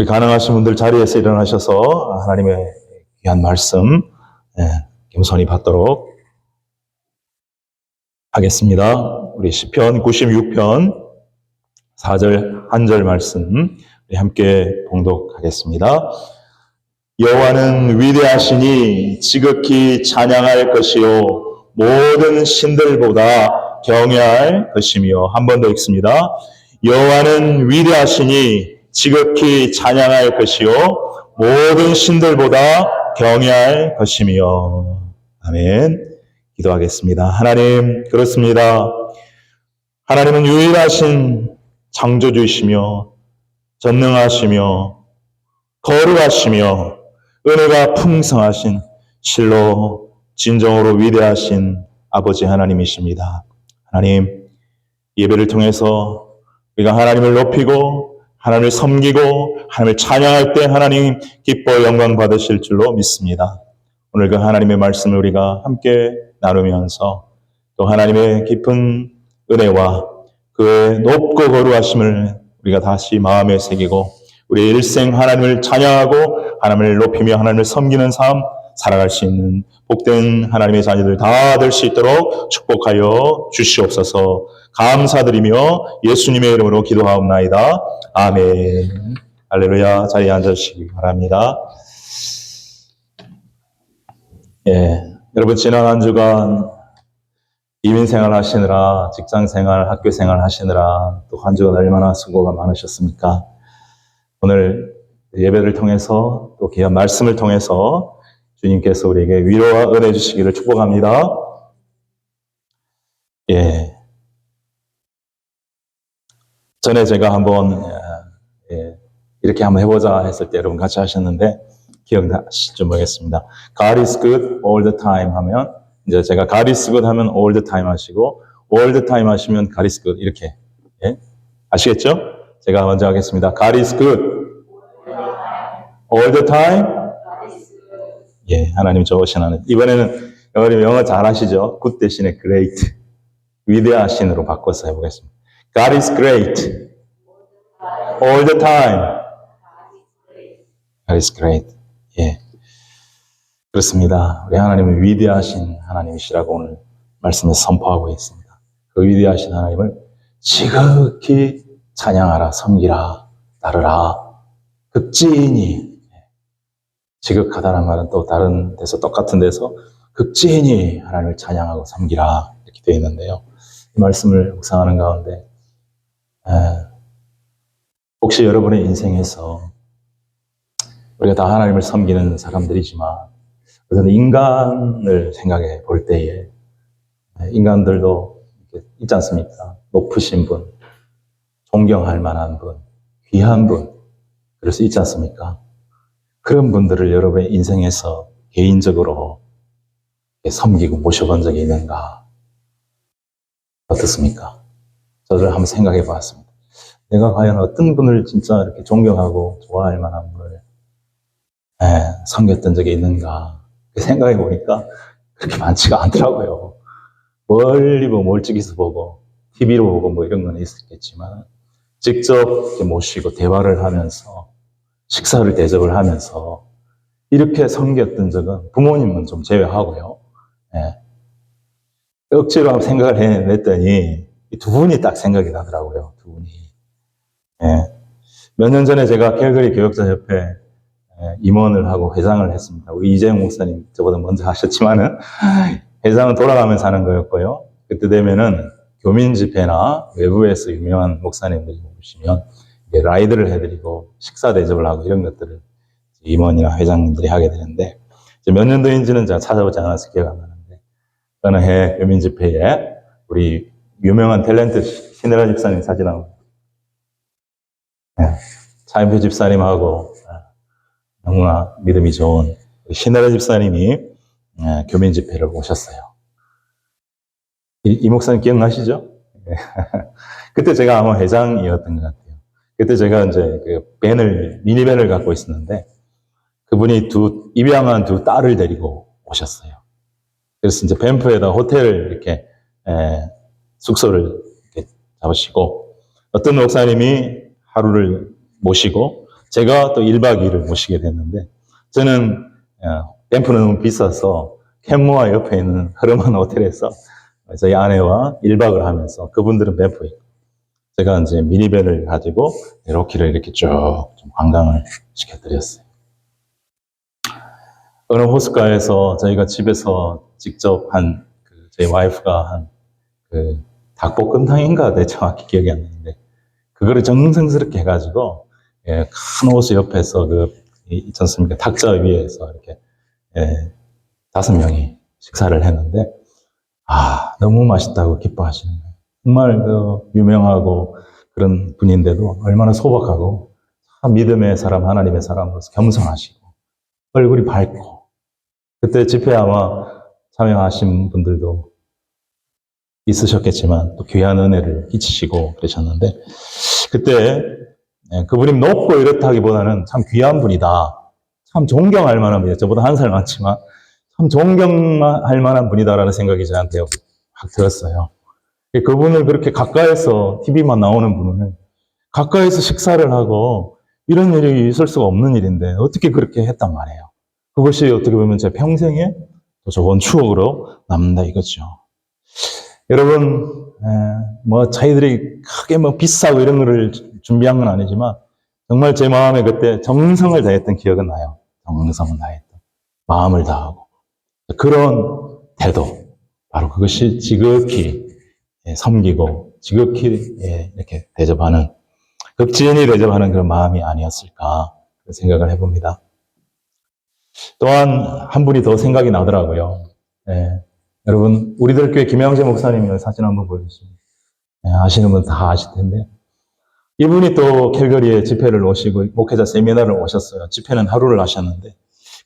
우리 가능하신 분들 자리에서 일어나셔서 하나님의 귀한 말씀 겸손히 받도록 하겠습니다. 우리 시편 96편 4절 한 절 말씀 우리 함께 봉독하겠습니다. 여호와는 위대하시니 지극히 찬양할 것이요 모든 신들보다 경외할 것이며. 한 번 더 읽습니다. 여호와는 위대하시니 지극히 찬양할 것이요 모든 신들보다 경외할 것이며. 아멘. 기도하겠습니다. 하나님, 그렇습니다. 하나님은 유일하신 창조주이시며 전능하시며 거룩하시며 은혜가 풍성하신 실로 진정으로 위대하신 아버지 하나님이십니다. 하나님, 예배를 통해서 우리가 하나님을 높이고 하나님을 섬기고 하나님을 찬양할 때 하나님 기뻐 영광 받으실 줄로 믿습니다. 오늘 그 하나님의 말씀을 우리가 함께 나누면서 또 하나님의 깊은 은혜와 그의 높고 거룩하심을 우리가 다시 마음에 새기고 우리 일생 하나님을 찬양하고 하나님을 높이며 하나님을 섬기는 삶 살아갈 수 있는 복된 하나님의 자녀들 다 될 수 있도록 축복하여 주시옵소서. 감사드리며 예수님의 이름으로 기도하옵나이다. 아멘. 할렐루야. 자리에 앉으시기 바랍니다. 여러분, 지난 한 주간 이민생활 하시느라, 직장생활, 학교생활 하시느라 또 한 주간 얼마나 수고가 많으셨습니까? 오늘 예배를 통해서 또 귀한 말씀을 통해서 주님께서 우리에게 위로와 은혜 주시기를 축복합니다. 전에 제가 한번 이렇게 한번 해보자 했을 때 여러분 같이 하셨는데 기억나실지 모르겠습니다. God is good all the time 하면 이제 제가 God is good 하면 all the time 하시고 all the time 하시면 God is good 이렇게 아시겠죠? 제가 먼저 하겠습니다. God is good all the time. 하나님 좋으신 하나님. 이번에는 영어 잘 하시죠? good 대신에 great, 위대하신으로 바꿔서 해보겠습니다. God is great all the time. God is great. 그렇습니다. 우리 하나님은 위대하신 하나님이시라고 오늘 말씀에서 선포하고 있습니다. 그 위대하신 하나님을 지극히 찬양하라, 섬기라, 따르라. 극진히, 지극하다는 말은 또 다른 데서 똑같은 데서 극진히 하나님을 찬양하고 섬기라 이렇게 되어 있는데요. 이 말씀을 묵상하는 가운데 혹시 여러분의 인생에서 우리가 다 하나님을 섬기는 사람들이지만 그래서 인간을 생각해 볼 때에 인간들도 있지 않습니까? 높으신 분, 존경할 만한 분, 귀한 분, 그럴 수 있지 않습니까? 그런 분들을 여러분의 인생에서 개인적으로 섬기고 모셔본 적이 있는가? 어떻습니까? 저를 한번 생각해 봤습니다. 내가 과연 어떤 분을 진짜 이렇게 존경하고 좋아할 만한 분을 섬겼던 적이 있는가? 생각해 보니까 그렇게 많지가 않더라고요. 멀리 멀찍이서 보고 TV로 보고 뭐 이런 건 있었겠지만 직접 이렇게 모시고 대화를 하면서 식사를 대접을 하면서 이렇게 섬겼던 적은 부모님은 좀 제외하고요. 억지로 한번 생각을 해냈더니 이 두 분이 딱 생각이 나더라고요. 두 분이. 몇 년 전에 제가 캘거리 교역자협회 임원을 하고 회장을 했습니다. 우리 이재용 목사님 저보다 먼저 하셨지만은 회장은 돌아가면서 하는 거였고요. 그때 되면은 교민 집회나 외부에서 유명한 목사님들이 오시면 라이드를 해드리고 식사 대접을 하고 이런 것들을 임원이나 회장님들이 하게 되는데 몇 년도인지는 제가 찾아보지 않아서 기억 안 나는데 어느 해 교민 집회에 우리 유명한 탤런트 신혜라 집사님 사진하고 차인표 집사님하고 너무나 믿음이 좋은 신혜라 집사님이 교민 집회를 오셨어요. 이 목사님 기억나시죠? 그때 제가 아마 회장이었던 것 같아요. 그때 제가 이제 그 미니밴을 갖고 있었는데 그분이 입양한 두 딸을 데리고 오셨어요. 그래서 이제 밴프에다 호텔을 이렇게 숙소를 이렇게 잡으시고 어떤 목사님이 하루를 모시고 제가 또 1박 2일을 모시게 됐는데, 저는 밴프는 너무 비싸서 캔모아 옆에 있는 허름한 호텔에서 저희 아내와 1박을 하면서, 그분들은 밴프에 있고 제가 이제 미니밴을 가지고 로키를 이렇게 쭉 좀 관광을 시켜드렸어요. 어느 호숫가에서 저희가 집에서 직접 저희 와이프가 그 닭볶음탕인가 내 정확히 기억이 안 나는데, 그거를 정성스럽게 해가지고, 큰 호수 옆에서 있지 않습니까? 탁자 위에서 이렇게, 5명이 식사를 했는데, 너무 맛있다고 기뻐하시는 거예요. 정말 유명하고 그런 분인데도 얼마나 소박하고, 참 믿음의 사람, 하나님의 사람으로서 겸손하시고, 얼굴이 밝고, 그때 집회 아마 참여하신 분들도 있으셨겠지만 또 귀한 은혜를 끼치시고 그러셨는데, 그때 그분이 높고 이렇다기보다는 참 귀한 분이다, 참 존경할 만한 분이다, 저보다 한 살 많지만 참 존경할 만한 분이다라는 생각이 저한테 확 들었어요. 그분을 그렇게 가까이서, TV만 나오는 분을 가까이서 식사를 하고, 이런 일이 있을 수가 없는 일인데 어떻게 그렇게 했단 말이에요. 그것이 어떻게 보면 제 평생에 또 좋은 추억으로 남는다 이거죠. 여러분, 자기들이 크게 비싸고 이런 거를 준비한 건 아니지만, 정말 제 마음에 그때 정성을 다했던 기억은 나요. 정성을 다했던. 마음을 다하고. 그런 태도. 바로 그것이 지극히 섬기고, 지극히 이렇게 대접하는, 극진히 대접하는 그런 마음이 아니었을까, 그런 생각을 해봅니다. 또한 한 분이 더 생각이 나더라고요. 여러분, 우리들 교회 김영재 목사님의 사진 한번 보여주시면, 아시는 분 다 아실 텐데, 이분이 또 캘거리에 집회를 오시고 목회자 세미나를 오셨어요. 집회는 하루를 하셨는데,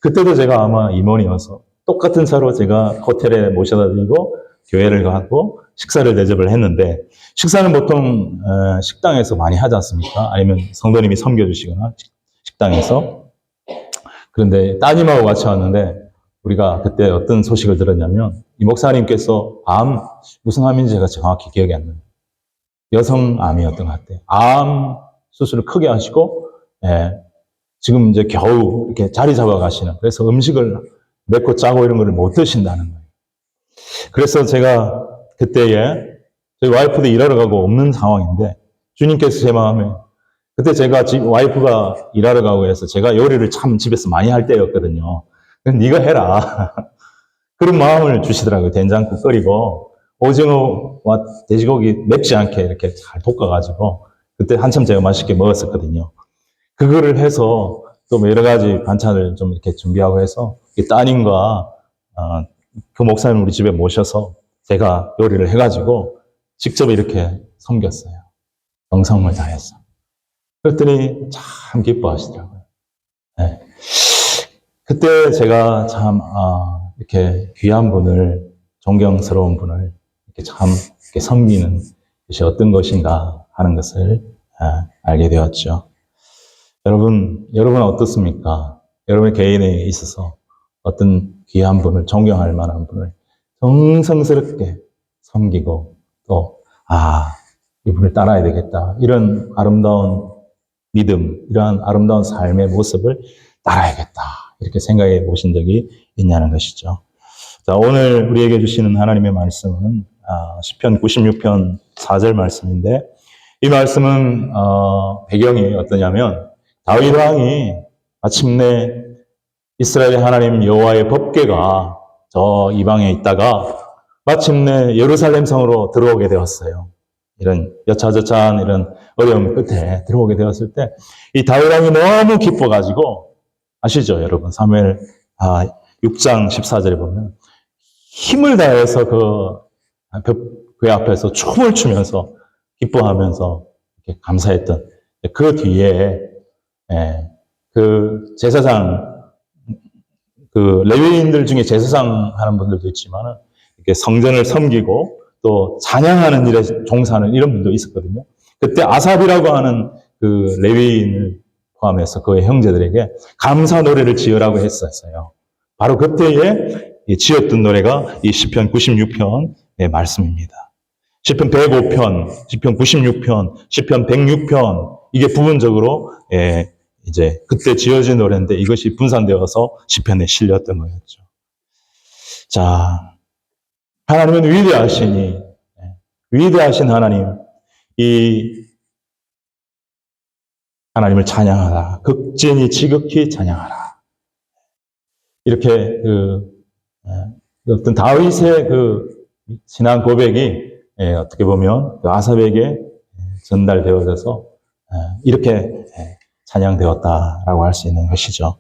그때도 제가 아마 임원이어서 똑같은 차로 제가 호텔에 모셔다 드리고 교회를 가고 식사를 대접을 했는데, 식사는 보통 식당에서 많이 하지 않습니까? 아니면 성도님이 섬겨주시거나 식당에서. 그런데 따님하고 같이 왔는데, 우리가 그때 어떤 소식을 들었냐면, 이 목사님께서 무슨 암인지 제가 정확히 기억이 안 나요. 여성암이었던 것 같아요. 암 수술을 크게 하시고, 지금 이제 겨우 이렇게 자리 잡아 가시는, 그래서 음식을 맵고 짜고 이런 거를 못 드신다는 거예요. 그래서 제가 그때에 저희 와이프도 일하러 가고 없는 상황인데, 주님께서 제 마음에, 그때 제가 와이프가 일하러 가고 해서 제가 요리를 참 집에서 많이 할 때였거든요. 네가 해라. 그런 마음을 주시더라고요. 된장국 끓이고 오징어와 돼지고기 맵지 않게 이렇게 잘 볶아가지고, 그때 한참 제가 맛있게 먹었었거든요. 그거를 해서 또 여러 가지 반찬을 좀 이렇게 준비하고 해서 따님과 그 목사님 우리 집에 모셔서 제가 요리를 해가지고 직접 이렇게 섬겼어요. 정성을 다해서. 그랬더니 참 기뻐하시더라고요. 네. 그때 제가 참 이렇게 귀한 분을, 존경스러운 분을 이렇게 참 이렇게 섬기는 것이 어떤 것인가 하는 것을 알게 되었죠. 여러분 어떻습니까? 여러분의 개인에 있어서 어떤 귀한 분을, 존경할 만한 분을 정성스럽게 섬기고, 또 이분을 따라야 되겠다, 이런 아름다운 믿음, 이러한 아름다운 삶의 모습을 따라야겠다, 이렇게 생각해 보신 적이 있냐는 것이죠. 자, 오늘 우리에게 주시는 하나님의 말씀은 시편 96편 4절 말씀인데, 이 말씀은 배경이 어떠냐면, 다윗 왕이 마침내 이스라엘의 하나님 여호와의 법궤가 저 이방에 있다가 마침내 예루살렘 성으로 들어오게 되었어요. 이런 여차저차한 이런 어려움 끝에 들어오게 되었을 때, 이 다윗 왕이 너무 기뻐가지고, 아시죠, 여러분? 사무엘 6장 14절에 보면 힘을 다해서 그 앞에서 춤을 추면서 기뻐하면서 이렇게 감사했던, 그 뒤에 그 제사장, 그 레위인들 중에 제사장 하는 분들도 있지만은 이렇게 성전을 섬기고 또 찬양하는 일에 종사하는 이런 분도 있었거든요. 그때 아삽이라고 하는 그 레위인을 포함해서 그의 형제들에게 감사 노래를 지으라고 했었어요. 바로 그때에 지었던 노래가 이 시편 96편의 말씀입니다. 시편 105편, 시편 96편, 시편 106편, 이게 부분적으로 이제 그때 지어진 노래인데 이것이 분산되어서 시편에 실렸던 거였죠. 자, 하나님은 위대하시니, 위대하신 하나님, 이 하나님을 찬양하라. 극진히 지극히 찬양하라. 이렇게 어떤 다윗의 신앙 고백이 어떻게 보면 아삽에게 전달되어져서 이렇게 찬양되었다라고 할 수 있는 것이죠.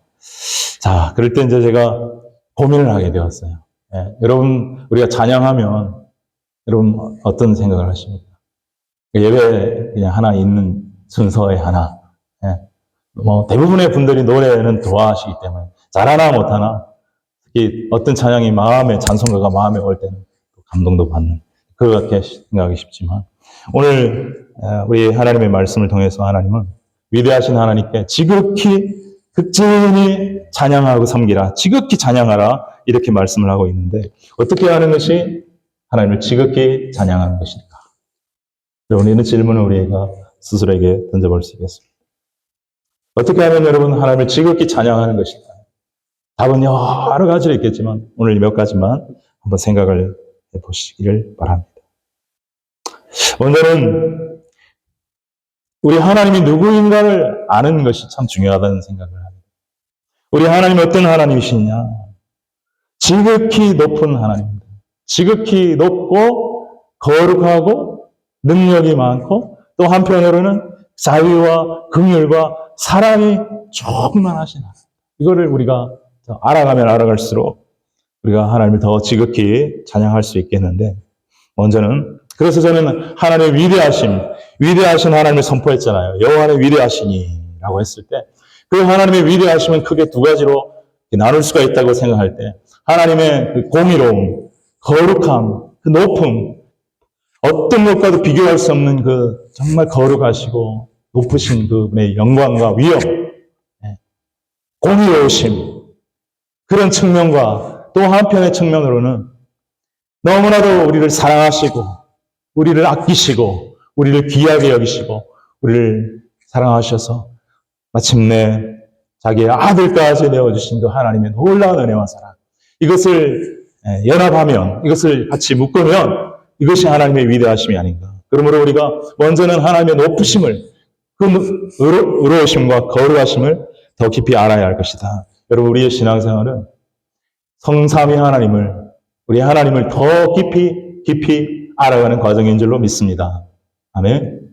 자, 그럴 때 이제 제가 고민을 하게 되었어요. 여러분, 우리가 찬양하면 여러분 어떤 생각을 하십니까? 예배 그냥 하나 있는 순서에 하나. 뭐 대부분의 분들이 노래는 좋아하시기 때문에 잘하나 못하나 특히 어떤 찬양이 찬송가가 마음에 올 때는 감동도 받는 그렇게 생각하기 쉽지만 오늘 우리 하나님의 말씀을 통해서 하나님은 위대하신 하나님께 지극히 극진히 찬양하고 섬기라, 지극히 찬양하라 이렇게 말씀을 하고 있는데 어떻게 하는 것이 하나님을 지극히 찬양하는 것일까? 여러분, 이런 질문을 우리가 스스로에게 던져볼 수 있겠습니다. 어떻게 하면 여러분 하나님을 지극히 찬양하는 것일까? 답은 여러 가지로 있겠지만 오늘 몇 가지만 한번 생각을 해보시기를 바랍니다. 먼저는 우리 하나님이 누구인가를 아는 것이 참 중요하다는 생각을 합니다. 우리 하나님이 어떤 하나님이시냐? 지극히 높은 하나님입니다. 지극히 높고 거룩하고 능력이 많고 또 한편으로는 자유와 긍휼과 사랑이 충만하신 하나님. 이거를 우리가 알아가면 알아갈수록 우리가 하나님을 더 지극히 찬양할 수 있겠는데 먼저는 그래서 저는 하나님의 위대하신 하나님을 선포했잖아요. 여호와는 위대하시니 라고 했을 때 그 하나님의 위대하심은 크게 두 가지로 나눌 수가 있다고 생각할 때 하나님의 그 공의로움, 거룩함, 그 높음, 어떤 것과도 비교할 수 없는 그 정말 거룩하시고 높으신 그분의 영광과 위엄, 공의로우심, 그런 측면과 또 한편의 측면으로는 너무나도 우리를 사랑하시고 우리를 아끼시고 우리를 귀하게 여기시고 우리를 사랑하셔서 마침내 자기의 아들까지 내어주신 그 하나님의 놀라운 은혜와 사랑, 이것을 연합하면, 이것을 같이 묶으면 이것이 하나님의 위대하심이 아닌가. 그러므로 우리가 먼저는 하나님의 높으심을, 그 의로우심과 거룩하심을 더 깊이 알아야 할 것이다. 여러분, 우리의 신앙생활은 성삼위 하나님을, 우리 하나님을 더 깊이 알아가는 과정인 줄로 믿습니다. 아멘.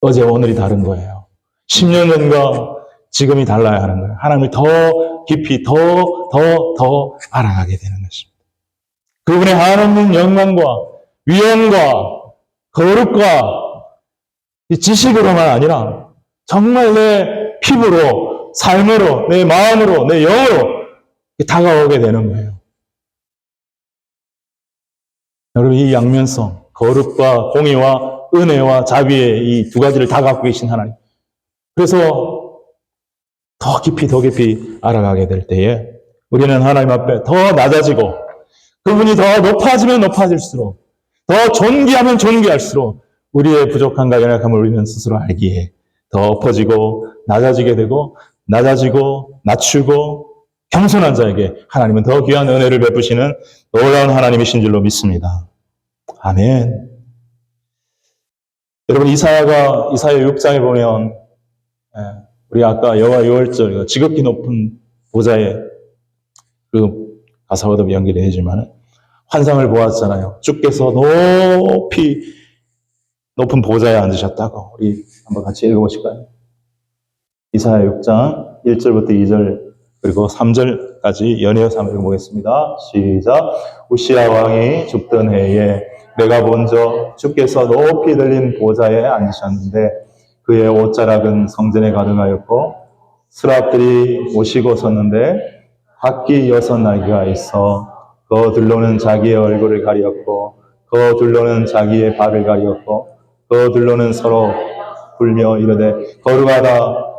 어제와 오늘이 다른 거예요. 10년 전과 지금이 달라야 하는 거예요. 하나님을 더 깊이, 더 알아가게 되는 것입니다. 그분의 한없는 영광과 위엄과 거룩과 지식으로만 아니라 정말 내 피부로, 삶으로, 내 마음으로, 내 영으로 다가오게 되는 거예요. 여러분, 이 양면성, 거룩과 공의와 은혜와 자비의 이 두 가지를 다 갖고 계신 하나님. 그래서 더 깊이 알아가게 될 때에 우리는 하나님 앞에 더 낮아지고 그분이 더 높아지면 높아질수록 더 존귀하면 존귀할수록 우리의 부족함과 연약함을 우리는 스스로 알기에 더 엎어지고 낮아지게 되고 낮아지고 낮추고 겸손한 자에게 하나님은 더 귀한 은혜를 베푸시는 놀라운 하나님이신 줄로 믿습니다. 아멘. 여러분, 이사야 6장에 보면 우리 아까 여호와 유월절 지극히 높은 보좌에 그 가사와도 연결이 되지만 환상을 보았잖아요. 주께서 높은 보좌에 앉으셨다고. 우리 한번 같이 읽어보실까요? 이사야 6장 1절부터 2절 그리고 3절까지 연이어서 한번 읽어보겠습니다. 시작. 우시야 왕이 죽던 해에 내가 먼저 주께서 높이 들린 보좌에 앉으셨는데 그의 옷자락은 성전에 가득하였고 스랍들이 모시고 섰는데 각기 6날개가 있어 그 둘로는 자기의 얼굴을 가리었고 그 둘로는 자기의 발을 가리었고 그 둘로는 서로 불며 이르되 거룩하다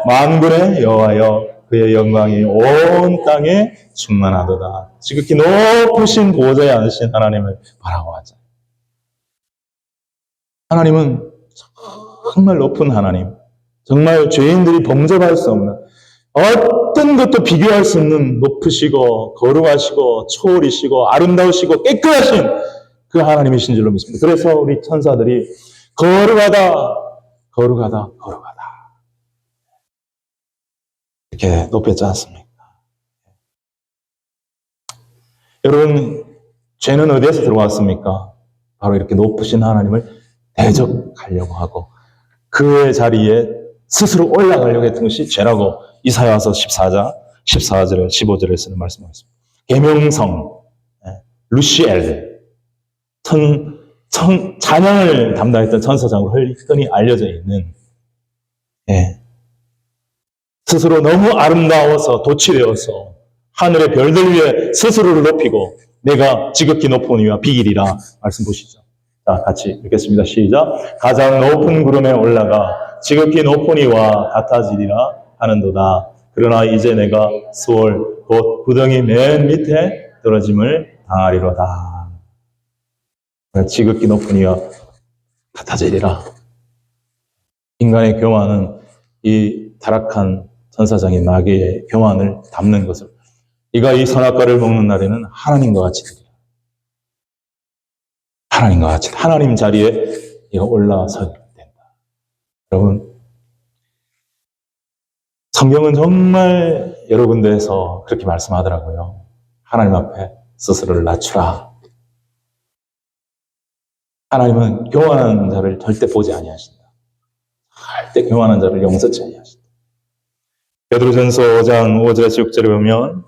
만군의 여호와여 그의 영광이 온 땅에 충만하도다. 지극히 높으신 보좌에 앉으신 하나님을 바라보자. 하나님은 정말 높은 하나님, 정말 죄인들이 범접할 수 없는, 어떤 것도 비교할 수 없는 높으시고 거룩하시고 초월이시고 아름다우시고 깨끗하신 그 하나님이신 줄로 믿습니다. 그래서 우리 천사들이 거룩하다, 거룩하다, 거룩하다 이렇게 높였지 않습니까? 여러분, 죄는 어디에서 들어왔습니까? 바로 이렇게 높으신 하나님을 대적하려고 하고 그의 자리에 스스로 올라가려고 했던 것이 죄라고 이사야서 14장 14절에 15절에 쓰는 말씀이었습니다. 계명성, 루시엘, 찬양을 담당했던 천사장으로 흔히 알려져 있는, 스스로 너무 아름다워서 도취되어서 하늘의 별들 위에 스스로를 높이고 내가 지극히 높은 이와 비길이라 말씀 보시죠. 자, 같이 읽겠습니다. 시작. 가장 높은 구름에 올라가 지극히 높은 이와 같아지리라 하는도다. 그러나 이제 내가 수월 곧 구덩이 맨 밑에 떨어짐을 당하리로다. 지극히 높은 이와 같아지리라. 인간의 교만은 이 타락한 천사장인 마귀의 교만을 담는 것을, 이가 이 선악과를 먹는 날에는 하나님과 같이 되리라. 하나님과 같이, 하나님 자리에 이가 올라서야 된다. 여러분, 성경은 정말 여러 군데에서 그렇게 말씀하더라고요. 하나님 앞에 스스로를 낮추라. 하나님은 교만한 자를 절대 보지 아니하신다. 절대 교만한 자를 용서치 아니하신다. 베드로전서 5장 5절에서 6절에 보면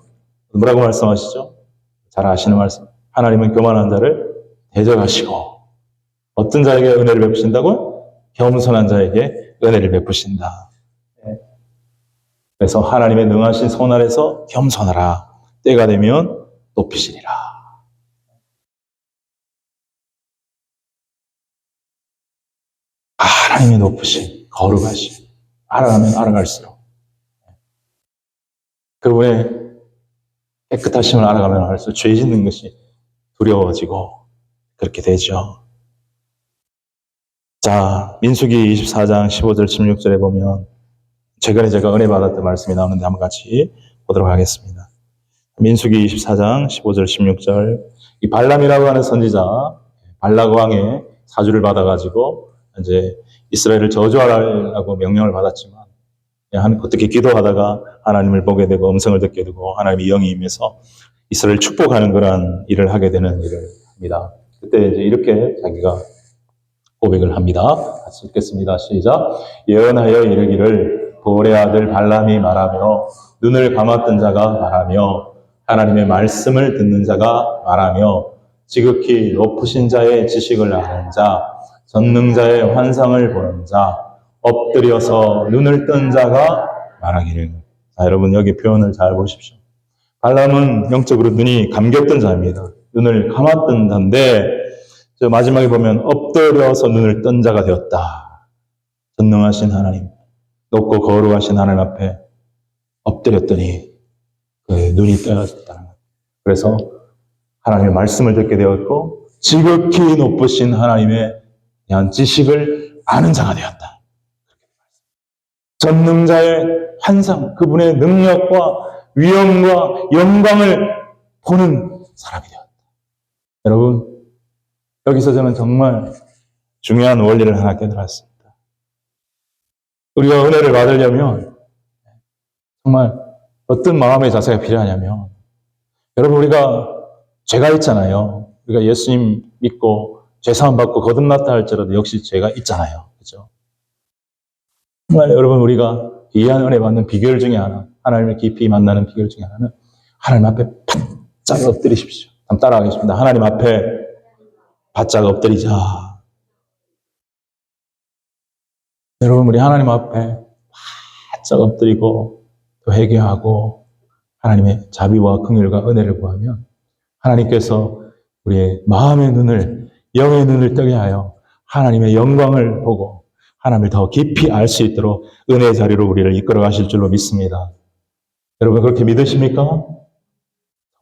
뭐라고 말씀하시죠? 잘 아시는 말씀. 하나님은 교만한 자를 대적하시고 어떤 자에게 은혜를 베푸신다고요? 겸손한 자에게 은혜를 베푸신다. 그래서 하나님의 능하신 손 아래서 겸손하라. 때가 되면 높이시리라. 하나님의 높으신, 거룩하신, 알아가면 알아갈수록 그분의 깨끗하심을 알아가면 알수록 죄 짓는 것이 두려워지고 그렇게 되죠. 자, 민수기 24장 15절 16절에 보면 최근에 제가 은혜 받았던 말씀이 나오는데 한번 같이 보도록 하겠습니다. 민수기 24장 15절 16절, 이 발람이라고 하는 선지자, 발락 왕의 사주를 받아가지고 이제 이스라엘을 저주하라고 명령을 받았지만 어떻게 기도하다가 하나님을 보게 되고 음성을 듣게 되고 하나님의 영이 임해서 이스라엘을 축복하는 그런 일을 하게 되는 일을 합니다. 그때 이제 이렇게 자기가 고백을 합니다. 같이 읽겠습니다. 시작. 예언하여 이르기를 보울의 아들 발람이 말하며 눈을 감았던 자가 말하며 하나님의 말씀을 듣는 자가 말하며 지극히 높으신 자의 지식을 아는 자, 전능자의 환상을 보는 자, 엎드려서 눈을 뜬 자가 말하기를. 자, 여러분 여기 표현을 잘 보십시오. 발람은 영적으로 눈이 감겼던 자입니다. 눈을 감았던 자인데 저 마지막에 보면 엎드려서 눈을 뜬 자가 되었다. 전능하신 하나님, 높고 거룩하신 하나님 앞에 엎드렸더니 그 눈이 떠졌다는 것. 그래서 하나님의 말씀을 듣게 되었고 지극히 높으신 하나님에 대한 지식을 아는 자가 되었다. 전능자의 환상, 그분의 능력과 위엄과 영광을 보는 사람이 되었다. 여러분, 여기서 저는 정말 중요한 원리를 하나 깨달았습니다. 우리가 은혜를 받으려면 정말 어떤 마음의 자세가 필요하냐면, 여러분 우리가 죄가 있잖아요. 우리가 예수님 믿고 죄사함 받고 거듭났다 할지라도 역시 죄가 있잖아요. 그렇죠? 정말 여러분 우리가 귀한 은혜 받는 비결 중에 하나, 하나님을 깊이 만나는 비결 중에 하나는 하나님 앞에 바짝 엎드리십시오. 한번 따라하겠습니다. 하나님 앞에 바짝 엎드리자. 여러분 우리 하나님 앞에 바짝 엎드리고 또 회개하고 하나님의 자비와 긍휼과 은혜를 구하면 하나님께서 우리의 마음의 눈을, 영의 눈을 뜨게 하여 하나님의 영광을 보고 하나님을 더 깊이 알 수 있도록 은혜의 자리로 우리를 이끌어 가실 줄로 믿습니다. 여러분 그렇게 믿으십니까?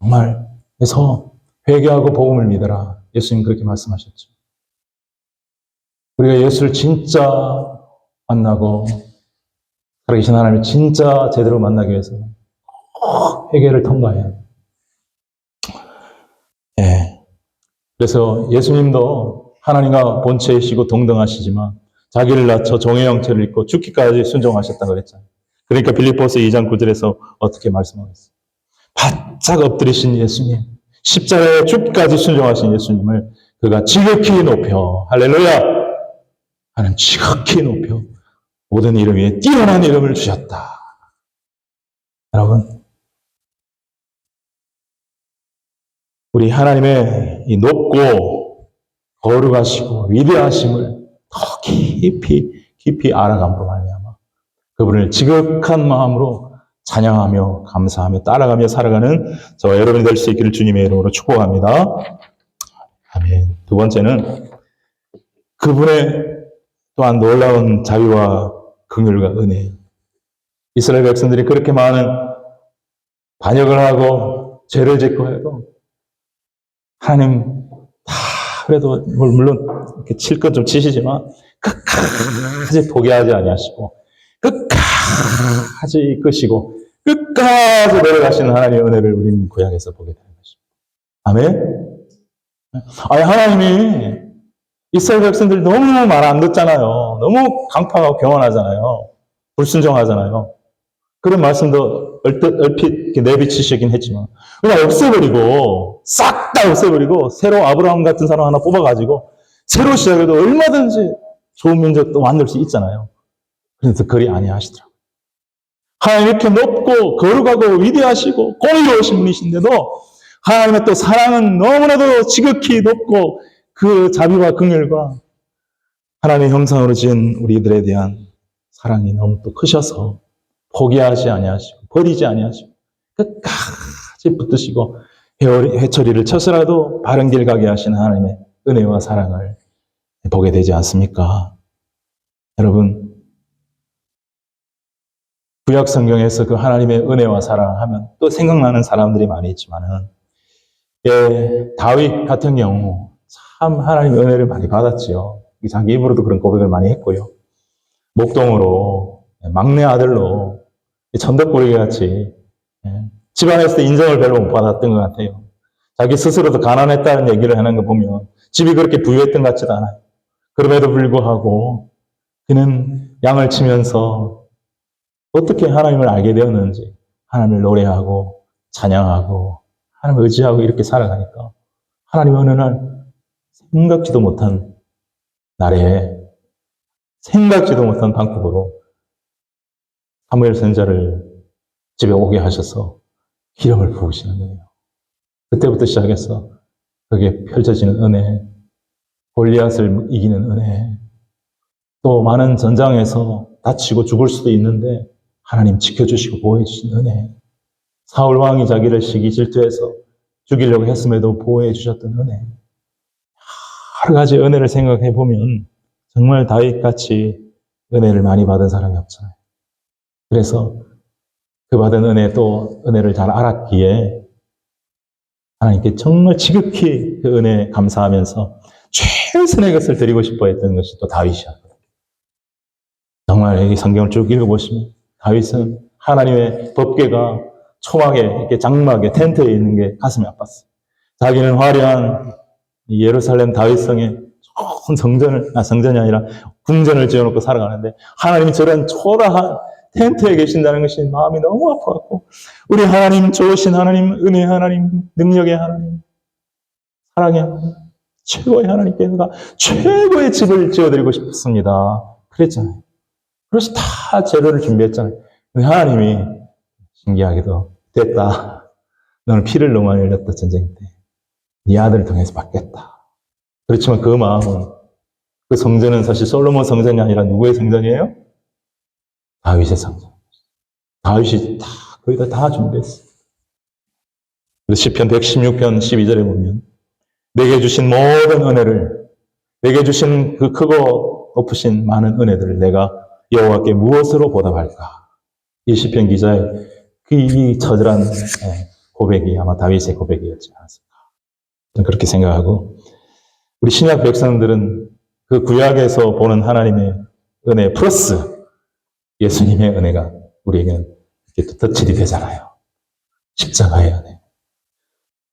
정말. 그래서 회개하고 복음을 믿어라. 예수님 그렇게 말씀하셨죠. 우리가 예수를 진짜 만나고 살아계신 하나님을 진짜 제대로 만나기 위해서는 꼭 회개를 통과해야 해요. 예. 그래서 예수님도 하나님과 본체이시고 동등하시지만 자기를 낮춰 종의 형체를 입고 죽기까지 순종하셨다고 그랬잖아요. 그러니까 빌립보서 2장 9절에서 어떻게 말씀하겠어요? 바짝 엎드리신 예수님, 십자가에 죽기까지 순종하신 예수님을 그가 지극히 높여, 할렐루야! 하나님 지극히 높여 모든 이름 위에 뛰어난 이름을 주셨다. 여러분, 우리 하나님의 이 높고 거룩하시고 위대하심을 더 깊이 알아감으로 말미암아 그분을 지극한 마음으로 찬양하며 감사하며 따라가며 살아가는 저와 여러분이 될 수 있기를 주님의 이름으로 축복합니다. 아멘. 두 번째는 그분의 또한 놀라운 자비와 긍휼과 은혜. 이스라엘 백성들이 그렇게 많은 반역을 하고 죄를 짓고 해도 하나님 다 그래도 물론 이렇게 칠 건 좀 치시지만 끝까지 포기하지 아니하시고 끝까지 이끄시고 끝까지 내려가시는 하나님의 은혜를 우리는 구약에서 보게 되는 것입니다. 아멘. 아니 하나님이 이스라엘 백성들이 너무 말 안 듣잖아요. 너무 강팍하고 교만하잖아요. 불순종하잖아요. 그런 말씀도 얼핏 내비치시긴 했지만 그냥 없애버리고 싹 다 없애버리고 새로 아브라함 같은 사람 하나 뽑아가지고 새로 시작해도 얼마든지 좋은 민족도 만들 수 있잖아요. 그래서 그리 아니하시더라고요. 하나님 이렇게 높고 거룩하고 위대하시고 공의로우신 분이신데도 하나님의 또 사랑은 너무나도 지극히 높고 그 자비와 긍휼과 하나님의 형상으로 지은 우리들에 대한 사랑이 너무 또 크셔서 포기하지 아니하시고 버리지 아니하시고 끝까지 붙드시고 회초리를 쳐서라도 바른 길 가게 하시는 하나님의 은혜와 사랑을 보게 되지 않습니까? 여러분, 구약 성경에서 그 하나님의 은혜와 사랑하면 또 생각나는 사람들이 많이 있지만은 다윗 같은 경우 참 하나님의 은혜를 많이 받았지요. 자기 입으로도 그런 고백을 많이 했고요. 목동으로 막내 아들로 천덕꾸러기 같이 집안에서 인정을 별로 못 받았던 것 같아요. 자기 스스로도 가난했다는 얘기를 하는 거 보면 집이 그렇게 부유했던 것 같지도 않아요. 그럼에도 불구하고 그는 양을 치면서 어떻게 하나님을 알게 되었는지 하나님을 노래하고 찬양하고 하나님을 의지하고 이렇게 살아가니까 하나님의 어느 날 생각지도 못한 날에 생각지도 못한 방법으로 사무엘 선지자를 집에 오게 하셔서 기름을 부으시는 거예요. 그때부터 시작해서 그게 펼쳐지는 은혜, 골리앗을 이기는 은혜, 또 많은 전장에서 다치고 죽을 수도 있는데 하나님 지켜주시고 보호해주신 은혜, 사울 왕이 자기를 시기 질투해서 죽이려고 했음에도 보호해 주셨던 은혜, 여러 가지 은혜를 생각해 보면 정말 다윗같이 은혜를 많이 받은 사람이 없잖아요. 그래서 그 받은 은혜 또 은혜를 잘 알았기에 하나님께 정말 지극히 그 은혜에 감사하면서 최선의 것을 드리고 싶어 했던 것이 또 다윗이었거든요. 정말 이 성경을 쭉 읽어보시면 다윗은 하나님의 법궤가 초막에 이렇게 장막에 텐트에 있는 게 가슴이 아팠어요. 자기는 화려한 예루살렘 다윗성에 좋은 성전이 아니라 궁전을 지어놓고 살아가는데 하나님이 저런 초라한 텐트에 계신다는 것이 마음이 너무 아파갖고 우리 하나님 좋으신 하나님, 은혜의 하나님, 능력의 하나님, 사랑의 하나님, 최고의 하나님께 내가 최고의 집을 지어드리고 싶습니다. 그랬잖아요. 그래서 다 재료를 준비했잖아요. 근데 하나님이 신기하게도 됐다. 너는 피를 너무 많이 흘렸다 전쟁 때. 네 아들을 통해서 받겠다. 그렇지만 그 마음은 그 성전은 사실 솔로몬 성전이 아니라 누구의 성전이에요? 다윗의 성전. 다윗이 거의 다 준비했어요. 시편 116편 12절에 보면 내게 주신 모든 은혜를, 내게 주신 그 크고 높으신 많은 은혜들을 내가 여호와께 무엇으로 보답할까? 이 시편 기자의 이 처절한 고백이 아마 다윗의 고백이었지 않았을까? 저는 그렇게 생각하고 우리 신약 백성들은 그 구약에서 보는 하나님의 은혜 플러스 예수님의 은혜가 우리에게는 이렇게 또 덧칠이 되잖아요. 십자가의 은혜.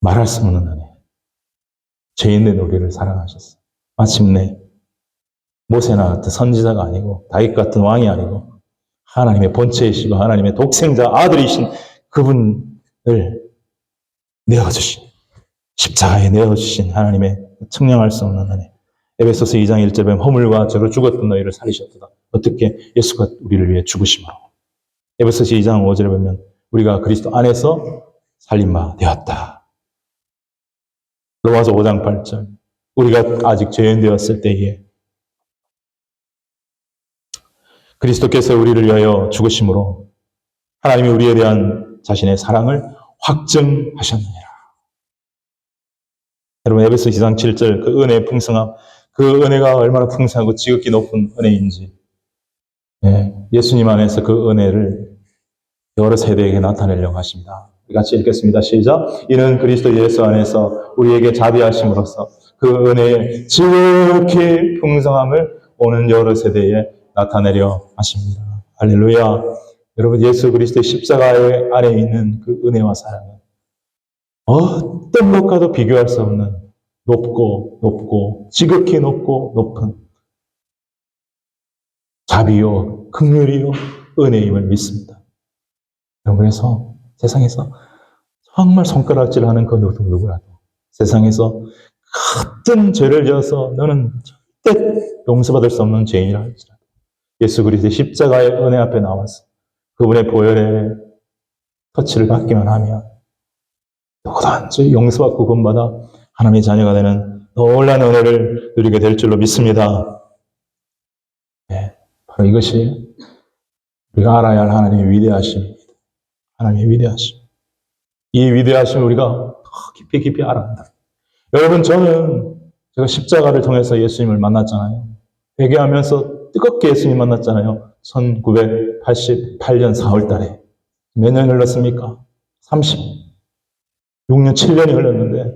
말할 수 없는 은혜. 죄인된 우리를 사랑하셨어요. 마침내 모세나 같은 선지자가 아니고 다윗 같은 왕이 아니고 하나님의 본체이시고 하나님의 독생자 아들이신 그분을 내어주신 십자가에 내어주신 하나님의 측량할 수 없는 은혜. 에베소서 2장 1절에 보면 허물과 죄로 죽었던 너희를 살리셨도다. 어떻게? 예수가 우리를 위해 죽으심으로. 에베소서 2장 5절에 보면 우리가 그리스도 안에서 살림바 되었다. 로마서 5장 8절 우리가 아직 죄인 되었을 때에 그리스도께서 우리를 위하여 죽으심으로 하나님이 우리에 대한 자신의 사랑을 확증하셨느니라. 여러분 에베소 2장 7절 그 은혜의 풍성함, 그 은혜가 얼마나 풍성하고 지극히 높은 은혜인지 예수님 안에서 그 은혜를 여러 세대에게 나타내려고 하십니다. 같이 읽겠습니다. 시작. 이는 그리스도 예수 안에서 우리에게 자비하심으로써 그 은혜의 지극히 풍성함을 오는 여러 세대에 나타내려 하십니다. 할렐루야. 여러분 예수 그리스도의 십자가의 안에 있는 그 은혜와 사랑은 어떤 것과도 비교할 수 없는 높고 지극히 높고 높은 자비요 긍휼이요 은혜임을 믿습니다. 그래서 세상에서 정말 손가락질하는 그 누구라도 세상에서 같은 죄를 지어서 너는 절대 용서받을 수 없는 죄인이라 할지라도 예수 그리스도의 십자가의 은혜 앞에 나와서 그분의 보혈의 터치를 받기만 하면 누구든지 용서받고 구원받아 하나님의 자녀가 되는 놀라운 은혜를 누리게 될 줄로 믿습니다. 네, 바로 이것이 우리가 알아야 할 하나님의 위대하심입니다. 하나님의 위대하심. 이 위대하심을 우리가 깊이 알아야 한다. 여러분 저는 제가 십자가를 통해서 예수님을 만났잖아요. 회개하면서 뜨겁게 예수님 만났잖아요. 1988년 4월 달에. 몇 년 흘렀습니까? 36년, 7년이 흘렀는데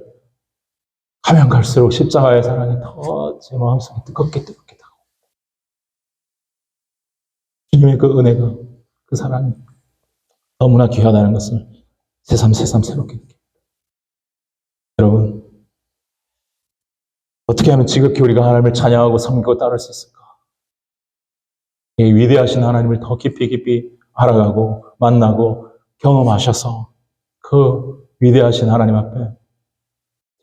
가면 갈수록 십자가의 사랑이 더 제 마음속에 뜨겁게 타고 주님의 그 은혜가 그 사랑이 너무나 귀하다는 것을 새삼 새롭게 느낍니다. 여러분 어떻게 하면 지극히 우리가 하나님을 찬양하고 섬기고 따를 수 있을까? 이 위대하신 하나님을 더 깊이 알아가고 만나고 경험하셔서 그 위대하신 하나님 앞에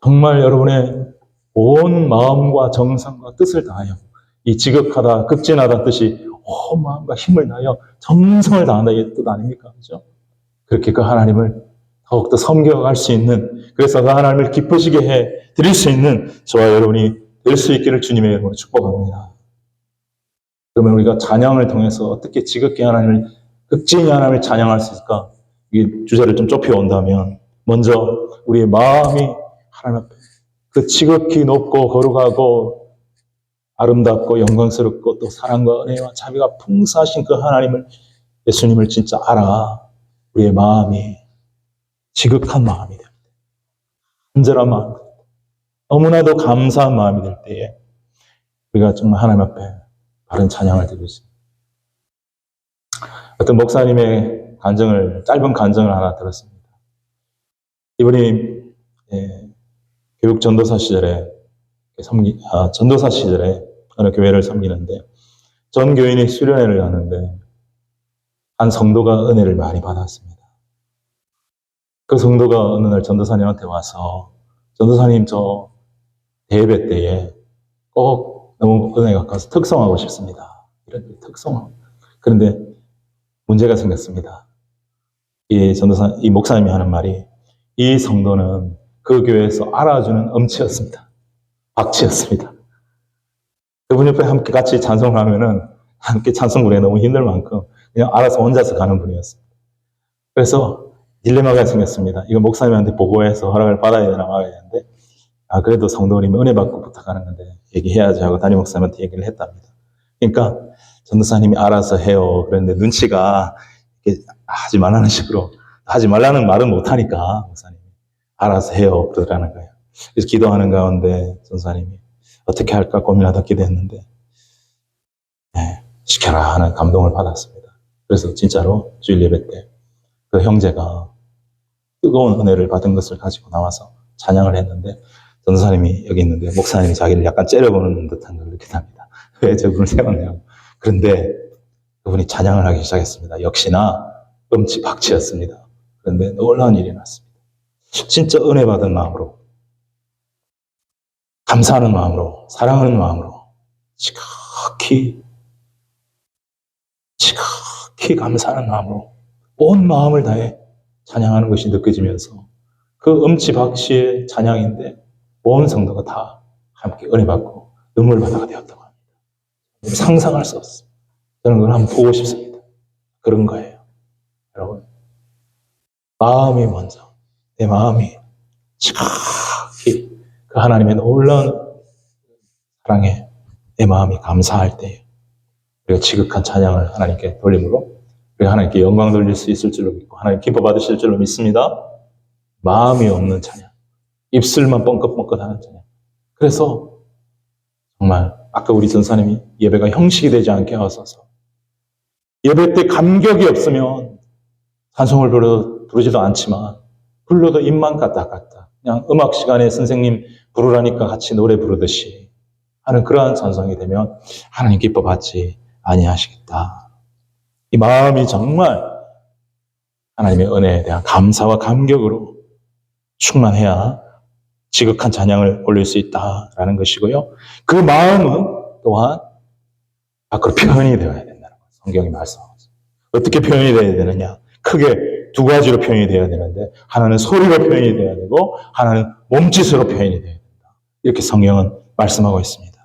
정말 여러분의 온 마음과 정성과 뜻을 다하여 이 지극하다 극진하다 뜻이 온 마음과 힘을 다하여 정성을 다한다 이 뜻 아닙니까? 그렇죠? 그렇게 그 하나님을 더욱더 섬겨갈 수 있는 그래서 그 하나님을 기쁘시게 해 드릴 수 있는 저와 여러분이 될 수 있기를 주님의 이름으로 축복합니다. 그러면 우리가 찬양을 통해서 어떻게 지극히 하나님을 극진히 하나님을 찬양할 수 있을까? 이 주제를 좀 좁혀온다면 먼저 우리의 마음이 하나님 앞에 그 지극히 높고 거룩하고 아름답고 영광스럽고 또 사랑과 은혜와 자비가 풍성하신 그 하나님을 예수님을 진짜 알아 우리의 마음이 지극한 마음이 될 때, 간절한 마음, 너무나도 감사한 마음이 될 때에 우리가 정말 하나님 앞에 바른 찬양을 드릴 수 있습니다. 어떤 목사님의 짧은 간증을 하나 들었습니다. 이분이 교육 전도사 시절에 전도사 시절에 어느 교회를 섬기는데 전 교인이 수련회를 가는데 한 성도가 은혜를 많이 받았습니다. 그 성도가 어느 날 전도사님한테 와서 전도사님 저 대예배 때에 꼭 너무 은혜가 가서 특성하고 싶습니다. 이런 특성하고. 그런데 문제가 생겼습니다. 이 목사님이 하는 말이 이 성도는 그 교회에서 알아주는 엄치였습니다. 박치였습니다. 그분 옆에 함께 같이 찬송을 하면은 함께 찬송 부르기 너무 힘들 만큼 그냥 알아서 혼자서 가는 분이었습니다. 그래서 딜레마가 생겼습니다. 이거 목사님한테 보고해서 허락을 받아야 되나 말아야 되는데 그래도 성도님이 은혜 받고 부탁하는 건데 얘기해야지 하고 담임 목사님한테 얘기를 했답니다. 그러니까 전도사님이 알아서 해요. 그런데 눈치가 하지 말라는 식으로 하지 말라는 말은 못하니까 목사님이 알아서 해요. 그러라는 거예요. 그래서 기도하는 가운데 전도사님이 어떻게 할까 고민하다 기도했는데 시켜라 하는 감동을 받았습니다. 그래서 진짜로 주일 예배 때 그 형제가 뜨거운 은혜를 받은 것을 가지고 나와서 찬양을 했는데 전도사님이 여기 있는데 목사님이 자기를 약간 째려보는 듯한 걸 느꼈답니다. 왜 저분을 세웠냐고. 그런데 그분이 찬양을 하기 시작했습니다. 역시나 음치박치였습니다. 그런데 놀라운 일이 났습니다. 진짜 은혜 받은 마음으로, 감사하는 마음으로, 사랑하는 마음으로 지극히 감사하는 마음으로 온 마음을 다해 찬양하는 것이 느껴지면서 그 음치박치의 찬양인데 온 성도가 다 함께 은혜 받고 눈물 바다가 되었다고 합니다. 상상할 수 없습니다. 저는 그걸 한번 보고 싶습니다. 그런 거예요. 여러분, 마음이 먼저, 내 마음이 지극히 그 하나님의 놀라운 사랑에 내 마음이 감사할 때에 우리가 지극한 찬양을 하나님께 돌림으로 우리가 하나님께 영광 돌릴 수 있을 줄로 믿고 하나님 기뻐 받으실 줄로 믿습니다. 마음이 없는 찬양, 입술만 뻥긋뻥긋하는 찬양. 그래서 정말 아까 우리 전사님이 예배가 형식이 되지 않게 하소서. 예배 때 감격이 없으면 찬송을 부르지도 않지만 불러도 입만 까딱까딱 그냥 음악 시간에 선생님 부르라니까 같이 노래 부르듯이 하는 그러한 찬송이 되면 하나님 기뻐 받지 아니하시겠다. 이 마음이 정말 하나님의 은혜에 대한 감사와 감격으로 충만해야 지극한 찬양을 올릴 수 있다라는 것이고요. 그 마음은 또한 밖으로 표현이 되어야 된다는 것. 성경이 말씀하고 있습니다. 어떻게 표현이 되어야 되느냐? 크게 두 가지로 표현이 되어야 되는데 하나는 소리로 표현이 되어야 되고 하나는 몸짓으로 표현이 되어야 된다. 이렇게 성경은 말씀하고 있습니다.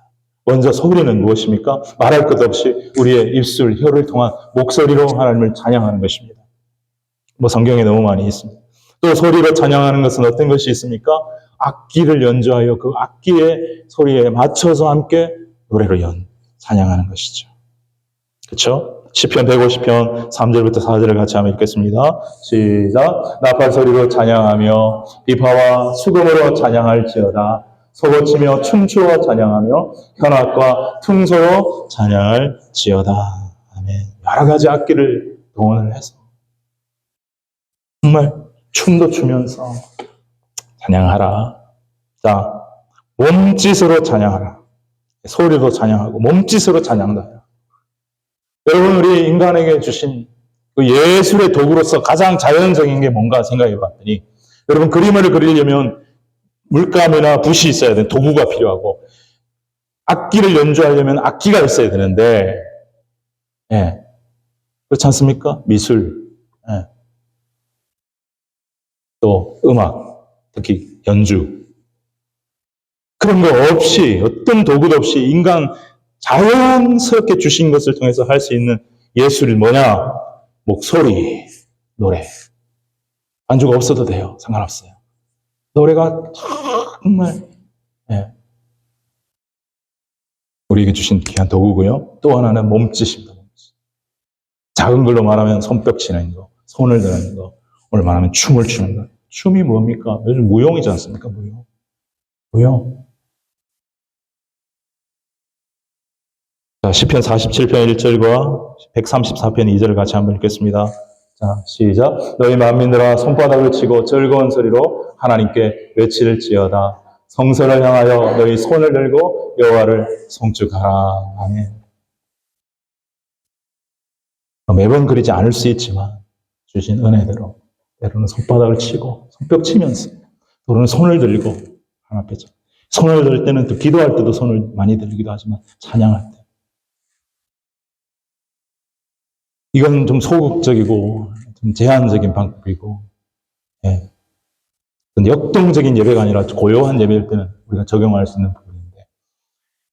먼저 소리는 무엇입니까? 말할 것 없이 우리의 입술, 혀를 통한 목소리로 하나님을 찬양하는 것입니다. 성경에 너무 많이 있습니다. 또 소리로 찬양하는 것은 어떤 것이 있습니까? 악기를 연주하여 그 악기의 소리에 맞춰서 함께 노래로 찬양하는 것이죠. 그렇죠? 시편 150편 3절부터 4절을 같이 한번 읽겠습니다. 시작. 나팔 소리로 찬양하며 비파와 수금으로 찬양할지어다. 소고치며 춤추어 찬양하며 현악과 퉁소로 찬양할지어다. 아멘. 여러 가지 악기를 동원을 해서 정말 춤도 추면서 찬양하라. 자, 몸짓으로 찬양하라. 소리도 찬양하고 몸짓으로 찬양도 해라. 여러분, 우리 인간에게 주신 그 예술의 도구로서 가장 자연적인 게 뭔가 생각해 봤더니 여러분, 그림을 그리려면 물감이나 붓이 있어야 되는 도구가 필요하고 악기를 연주하려면 악기가 있어야 되는데 그렇지 않습니까? 미술, 또 음악, 특히 연주 그런 거 없이 어떤 도구도 없이 인간 자연스럽게 주신 것을 통해서 할 수 있는 예술이 뭐냐? 목소리, 노래. 반주가 없어도 돼요. 상관없어요. 노래가 정말 우리에게 주신 귀한 도구고요. 또 하나는 몸짓입니다. 작은 걸로 말하면 손뼉 치는 거, 손을 드는 거, 오늘 말하면 춤을 추는 거. 춤이 뭡니까? 요즘 무용이지 않습니까? 무용. 자, 시편 47편 1절과 134편 2절을 같이 한번 읽겠습니다. 자, 시작. 너희 만민들아 손바닥을 치고 즐거운 소리로 하나님께 외칠지어다. 성소를 향하여 너희 손을 들고 여호와를 송축하라. 아멘. 매번 그리지 않을 수 있지만 주신 은혜대로 때로는 손바닥을 치고 손뼉 치면서 또는 손을 들고 하나님 앞에 손을 들 때는 또 기도할 때도 손을 많이 들기도 하지만 찬양할 때 이건 좀 소극적이고 좀 제한적인 방법이고 역동적인 예배가 아니라 고요한 예배일 때는 우리가 적용할 수 있는 부분인데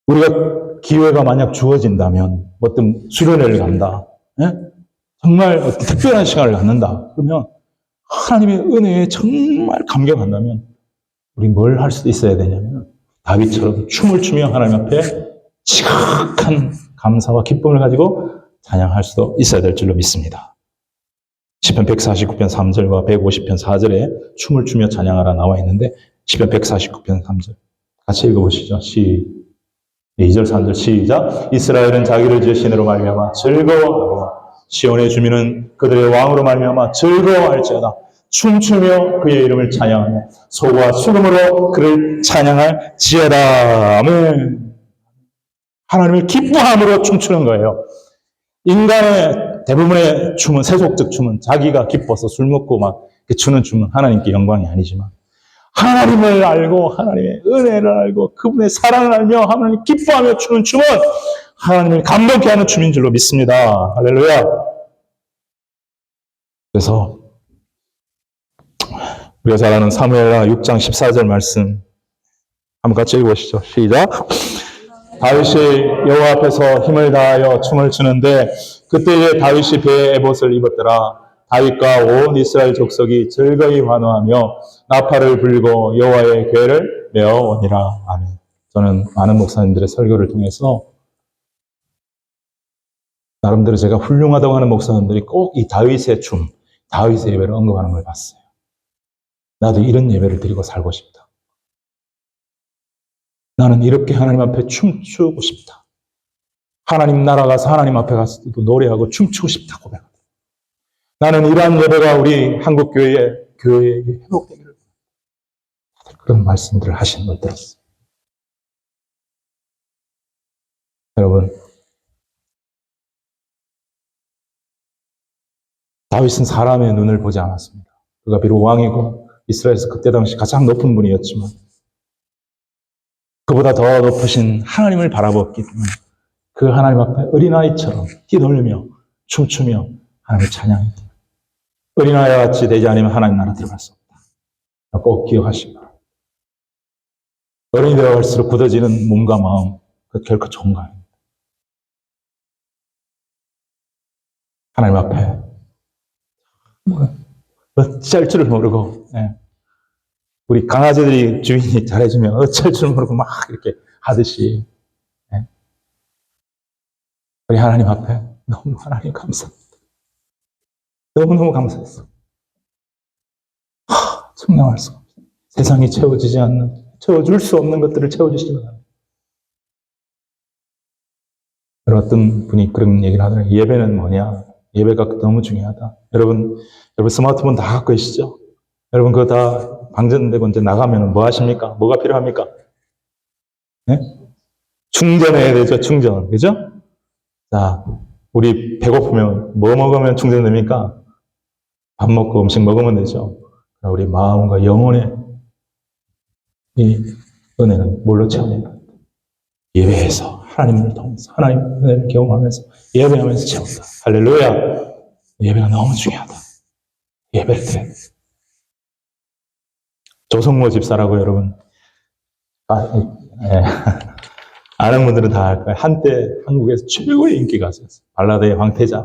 우리가 기회가 만약 주어진다면 어떤 수련회를 간다. 정말 어떤 특별한 시간을 갖는다. 그러면 하나님의 은혜에 정말 감격한다면 우리 뭘 할 수 있어야 되냐면 다윗처럼 춤을 추며 하나님 앞에 지극한 감사와 기쁨을 가지고 찬양할 수도 있어야 될 줄로 믿습니다. 시편 149편 3절과 150편 4절에 춤을 추며 찬양하라 나와 있는데 시편 149편 3절 같이 읽어보시죠. 시작. 2절 3절 시작. 이스라엘은 자기를 지으신 신으로 말미암아 즐거워하고 시온의 주민은 그들의 왕으로 말미암아 즐거워할지어다. 춤추며 그의 이름을 찬양하며 소와 수금으로 그를 찬양할지어다. 아멘. 하나님을 기뻐함으로 춤추는 거예요. 인간의 대부분의 춤은, 세속적 춤은 자기가 기뻐서 술 먹고 막 추는 춤은 하나님께 영광이 아니지만, 하나님을 알고 하나님의 은혜를 알고 그분의 사랑을 알며 하나님 기뻐하며 추는 춤은 하나님을 감동케 하는 춤인 줄로 믿습니다. 할렐루야. 그래서 우리가 잘 아는 사무엘하 6장 14절 말씀 한번 같이 읽어보시죠. 시작. 다윗이 여호와 앞에서 힘을 다하여 춤을 추는데 그때에 다윗이 배에 에봇을 입었더라. 다윗과 온 이스라엘 족속이 즐거이 환호하며 나팔을 불고 여호와의 궤를 메어오니라. 아멘. 저는 많은 목사님들의 설교를 통해서 나름대로 제가 훌륭하다고 하는 목사님들이 꼭 이 다윗의 춤, 다윗의 예배를 언급하는 걸 봤어요. 나도 이런 예배를 드리고 살고 싶다. 나는 이렇게 하나님 앞에 춤추고 싶다. 하나님 나라 가서 하나님 앞에 가서 또 노래하고 춤추고 싶다 고백합니다. 나는 이러한 예배가 우리 한국교회에게 회복되기를 그런 말씀들을 하시는 걸 들었어요. 여러분, 다윗은 사람의 눈을 보지 않았습니다. 그가 비록 왕이고 이스라엘에서 그때 당시 가장 높은 분이었지만 그보다 더 높으신 하나님을 바라봤기 때문에 그 하나님 앞에 어린아이처럼 뛰놀며 춤추며 하나님을 찬양했다. 어린아이와 같이 되지 않으면 하나님 나라 들어갈 수 없다. 꼭 기억하시기 바랍니다. 어른이 되어갈수록 굳어지는 몸과 마음, 그 결코 좋은 거 아닙니다. 하나님 앞에 어쩔 줄을 모르고, 우리 강아지들이 주인이 잘해주면 어쩔 줄 모르고 막 이렇게 하듯이, 우리 하나님 앞에 너무 하나님 감사합니다. 너무너무 감사했어. 청량할 수가 없어요. 세상이 채워지지 않는, 채워줄 수 없는 것들을 채워주시는 거예요. 어떤 분이 그런 얘기를 하더라고요. 예배는 뭐냐? 예배가 너무 중요하다. 여러분 스마트폰 다 갖고 계시죠? 여러분 그거 다 방전되고 이제 나가면 뭐 하십니까? 뭐가 필요합니까? 네? 충전해야 되죠, 충전. 그죠? 자, 우리 배고프면 뭐 먹으면 충전됩니까? 밥 먹고 음식 먹으면 되죠. 우리 마음과 영혼의 이 은혜는 뭘로 채워집니까? 예배에서, 하나님을 통해서, 하나님의 은혜를 경험하면서, 예배하면서 채운다. 할렐루야! 예배가 너무 중요하다. 예배를 드려야 돼. 조성모 집사라고 여러분, 아는 분들은 다 알 거예요. 한때 한국에서 최고의 인기 가수였어요. 발라드의 황태자.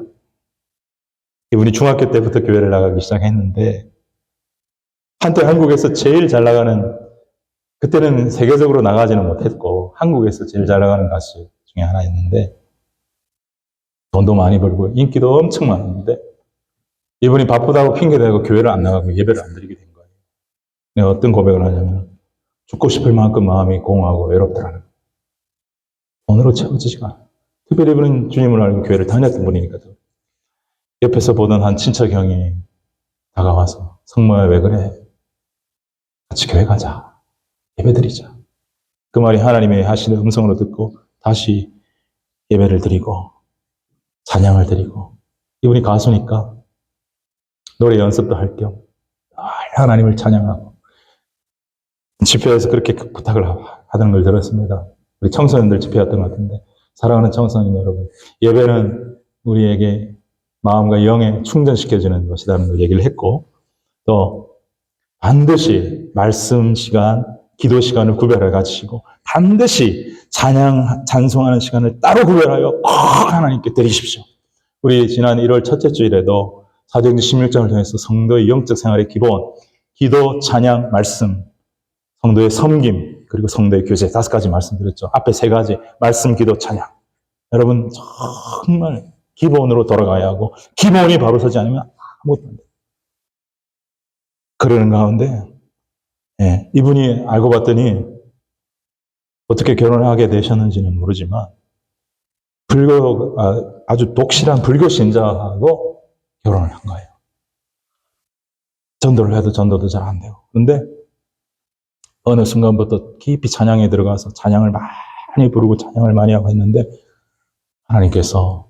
이분이 중학교 때부터 교회를 나가기 시작했는데, 한때 한국에서 제일 잘 나가는, 그때는 세계적으로 나가지는 못했고, 한국에서 제일 잘 나가는 가수 중에 하나였는데, 돈도 많이 벌고, 인기도 엄청 많았는데, 이분이 바쁘다고 핑계대고 교회를 안 나가고 예배를 안 드리게 된 거예요. 내가 어떤 고백을 하냐면, 죽고 싶을 만큼 마음이 공허하고 외롭더라는 거예요. 돈으로 채워지지가 않아요. 특별히 이분은 주님을 알고 교회를 다녔던 분이니까. 옆에서 보던 한 친척 형이 다가와서, 성모야 왜 그래? 같이 교회 가자. 예배 드리자. 그 말이 하나님의 하시는 음성으로 듣고 다시 예배를 드리고 찬양을 드리고, 이분이 가수니까 노래 연습도 할 겸 하나님을 찬양하고 집회에서 그렇게 부탁을 하던 걸 들었습니다. 우리 청소년들 집회였던 것 같은데, 사랑하는 청소년 여러분, 예배는 우리에게 마음과 영에 충전시켜주는 것이라는 걸 얘기를 했고, 또 반드시 말씀 시간, 기도 시간을 구별해 가지시고 반드시 찬송하는 시간을 따로 구별하여 꼭 하나님께 드리십시오. 우리 지난 1월 첫째 주일에도 사도행전 16장을 통해서 성도의 영적 생활의 기본, 기도, 찬양, 말씀, 성도의 섬김, 그리고 성도의 교제 5가지 말씀드렸죠. 앞에 3가지, 말씀, 기도, 찬양. 여러분 정말 기본으로 돌아가야 하고, 기본이 바로 서지 않으면 아무것도 안 돼요. 그러는 가운데 이분이 알고 봤더니 어떻게 결혼을 하게 되셨는지는 모르지만 아주 독실한 불교 신자하고 결혼을 한 거예요. 전도를 해도 전도도 잘 안 되고. 그런데 어느 순간부터 깊이 찬양에 들어가서 찬양을 많이 부르고 찬양을 많이 하고 했는데 하나님께서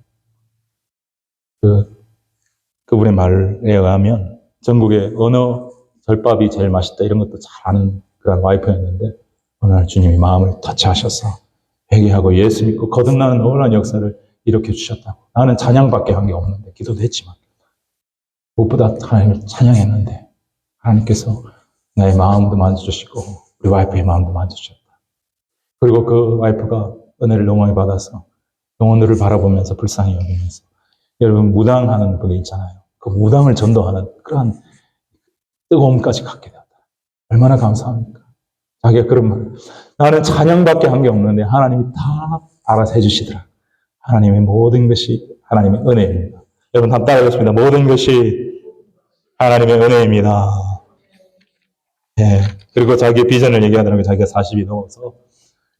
그분의 말에 의하면 전국에 어느 절밥이 제일 맛있다 이런 것도 잘 아는 그런 와이프였는데 어느 날 주님이 마음을 터치하셔서 회개하고 예수 믿고 거듭나는 놀라운 역사를 일으켜 주셨다고. 나는 찬양밖에 한 게 없는데 기도도 했지만 무엇보다 하나님을 찬양했는데 하나님께서 나의 마음도 만져주시고 우리 와이프의 마음도 만져주셨다. 그리고 그 와이프가 은혜를 너무 많이 받아서 영혼들을 바라보면서 불쌍히 여기면서 여러분 무당하는 분이 있잖아요. 그 무당을 전도하는 그러한 뜨거움까지 갖게 되었다. 얼마나 감사합니까? 자기가 그런 말. 나는 찬양밖에 한 게 없는데 하나님이 다 알아서 해주시더라. 하나님의 모든 것이 하나님의 은혜입니다. 여러분 한번 따라하겠습니다. 모든 것이 하나님의 은혜입니다. 예. 그리고 자기의 비전을 얘기하더라고요. 자기가 40이 넘어서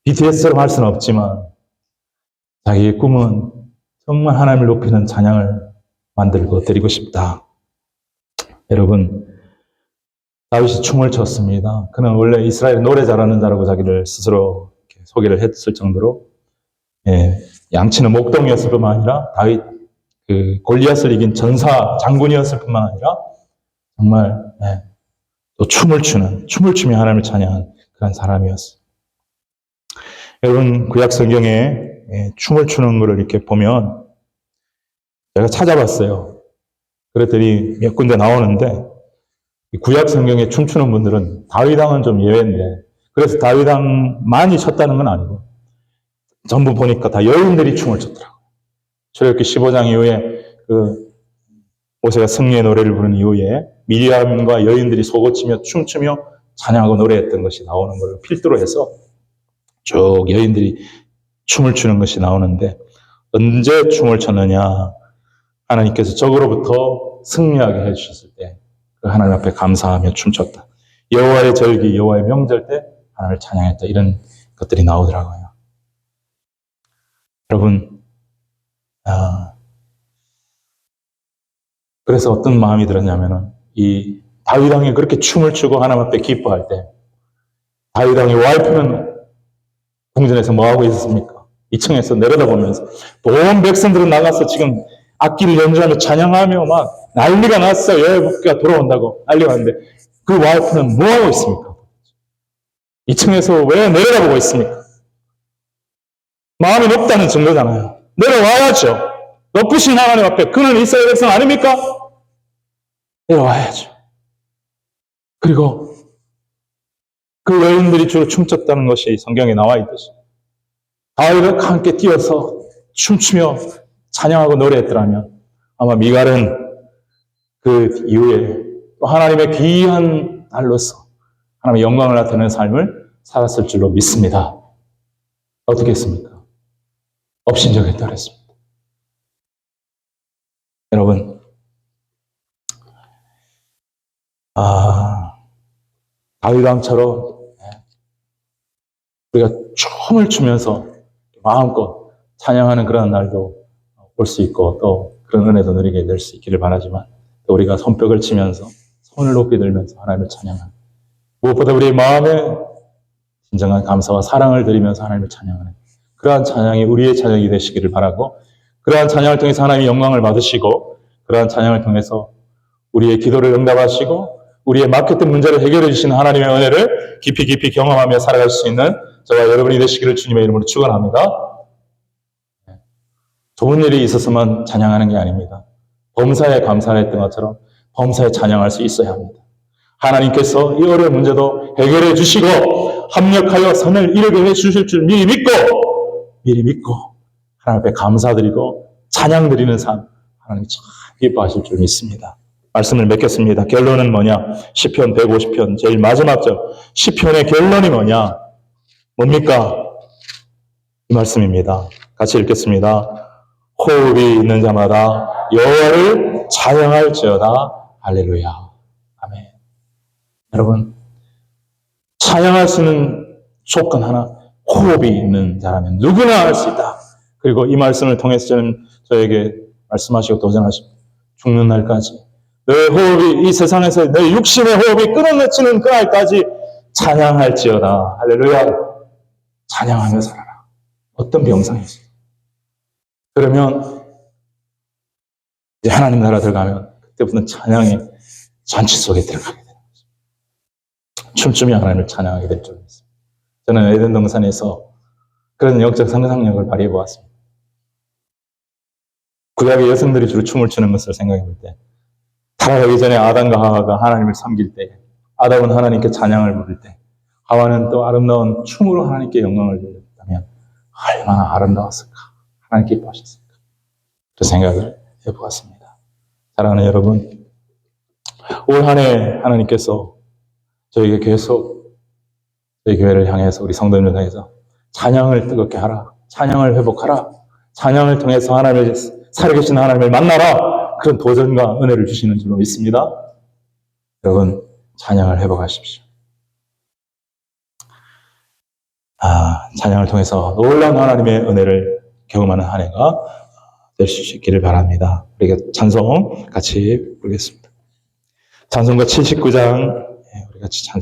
BTS처럼 할 수는 없지만 자기의 꿈은 정말 하나님을 높이는 찬양을 만들고 드리고 싶다. 여러분 다윗이 춤을 췄습니다. 그는 원래 이스라엘 노래 잘하는 자라고 자기를 스스로 소개를 했을 정도로 양치는 목동이었을 뿐만 아니라 다윗 골리앗을 이긴 전사 장군이었을 뿐만 아니라 정말 또 춤을 추며 하나님을 찬양한 그런 사람이었어요. 여러분 구약 성경에 춤을 추는 것을 이렇게 보면 제가 찾아봤어요. 그랬더니 몇 군데 나오는데 구약 성경에 춤추는 분들은 다윗왕은 좀 예외인데 그래서 다윗왕만이 췄다는 건 아니고 전부 보니까 다 여인들이 춤을 췄더라고요. 출애굽기 15장 이후에 모세가 승리의 노래를 부른 이후에 미리암과 여인들이 소고치며 춤추며 찬양하고 노래했던 것이 나오는 걸 필두로 해서 쭉 여인들이 춤을 추는 것이 나오는데 언제 춤을 췄느냐 하나님께서 적으로부터 승리하게 해주셨을 때 그 하나님 앞에 감사하며 춤췄다. 여호와의 절기, 여호와의 명절 때 하나님을 찬양했다. 이런 것들이 나오더라고요. 여러분 그래서 어떤 마음이 들었냐면은 이 다윗 왕이 그렇게 춤을 추고 하나님 앞에 기뻐할 때 다윗 왕의 와이프는 궁전에서 뭐 하고 있었습니까? 2층에서 내려다보면서 온 백성들은 나가서 지금 악기를 연주하며 찬양하며 막 난리가 났어. 여호와가 돌아온다고 난리가 났는데 그 와이프는 뭐 하고 있습니까? 2층에서 왜 내려다보고 있습니까? 마음이 높다는 증거잖아요. 내려와야죠. 높으신 하나님 앞에 그는 이스라엘 백성 아닙니까? 내려와야죠. 그리고 그 여인들이 주로 춤췄다는 것이 성경에 나와 있듯이 다윗과 함께 뛰어서 춤추며 찬양하고 노래했더라면 아마 미갈은 그 이후에 또 하나님의 귀한 날로서 하나님의 영광을 나타내는 삶을 살았을 줄로 믿습니다. 어떻게 했습니까? 업신여기에 따랐습니다. 여러분 다윗 왕처럼 우리가 춤을 추면서 마음껏 찬양하는 그런 날도 올 수 있고 또 그런 은혜도 누리게 될 수 있기를 바라지만 또 우리가 손뼉을 치면서 손을 높이 들면서 하나님을 찬양하는 무엇보다 우리의 마음에 진정한 감사와 사랑을 드리면서 하나님을 찬양하는 그러한 찬양이 우리의 찬양이 되시기를 바라고 그러한 찬양을 통해서 하나님의 영광을 받으시고 그러한 찬양을 통해서 우리의 기도를 응답하시고 우리의 막혔던 문제를 해결해 주시는 하나님의 은혜를 깊이 깊이 경험하며 살아갈 수 있는 저와 여러분이 되시기를 주님의 이름으로 축원합니다. 좋은 일이 있었으면 찬양하는 게 아닙니다. 범사에 감사했던 것처럼 범사에 찬양할 수 있어야 합니다. 하나님께서 이 어려운 문제도 해결해 주시고 합력하여 선을 이루게 해 주실 줄 미리 믿고 하나님 앞에 감사드리고 찬양드리는 삶 하나님이 참 기뻐하실 줄 믿습니다. 말씀을 맺겠습니다. 결론은 뭐냐? 시편 150편 제일 마지막 절 시편의 결론이 뭐냐? 뭡니까? 이 말씀입니다. 같이 읽겠습니다. 호흡이 있는 자마다 여호와를 찬양할지어다. 할렐루야. 아멘. 여러분 찬양할 수 있는 조건 하나 호흡이 있는 자라면 누구나 할 수 있다. 그리고 이 말씀을 통해서 저에게 말씀하시고 도전하시고 죽는 날까지 너의 호흡이 이 세상에서 너의 육신의 호흡이 끊어맺히는 그 날까지 찬양할지어다. 할렐루야. 찬양하며 살아라. 어떤 병상이지. 그러면 이제 하나님 나라 들어가면 그때부터는 찬양의 잔치 속에 들어가게 됩니다. 춤추며 하나님을 찬양하게 될 줄 믿습니다. 저는 에덴 동산에서 그런 영적 상상력을 발휘해 보았습니다. 구약의 여성들이 주로 춤을 추는 것을 생각해 볼 때, 타락하기 전에 아담과 하와가 하나님을 섬길 때, 아담은 하나님께 찬양을 부를 때, 하와는 또 아름다운 춤으로 하나님께 영광을 돌렸다면 얼마나 아름다웠을까, 하나님께 기뻐하셨을까, 그 생각을 해보았습니다. 사랑하는 여러분, 올 한 해 하나님께서 저에게 계속 저희 교회를 향해서, 우리 성도님을 향해서 찬양을 뜨겁게 하라, 찬양을 회복하라, 찬양을 통해서 하나님을, 살아계신 하나님을 만나라, 그런 도전과 은혜를 주시는 줄로 믿습니다. 여러분, 찬양을 회복하십시오. 찬양을 통해서 놀라운 하나님의 은혜를 경험하는 한 해가 될 수 있기를 바랍니다. 우리가 찬송 같이 부르겠습니다. 찬송가 79장, 우리 같이 찬송.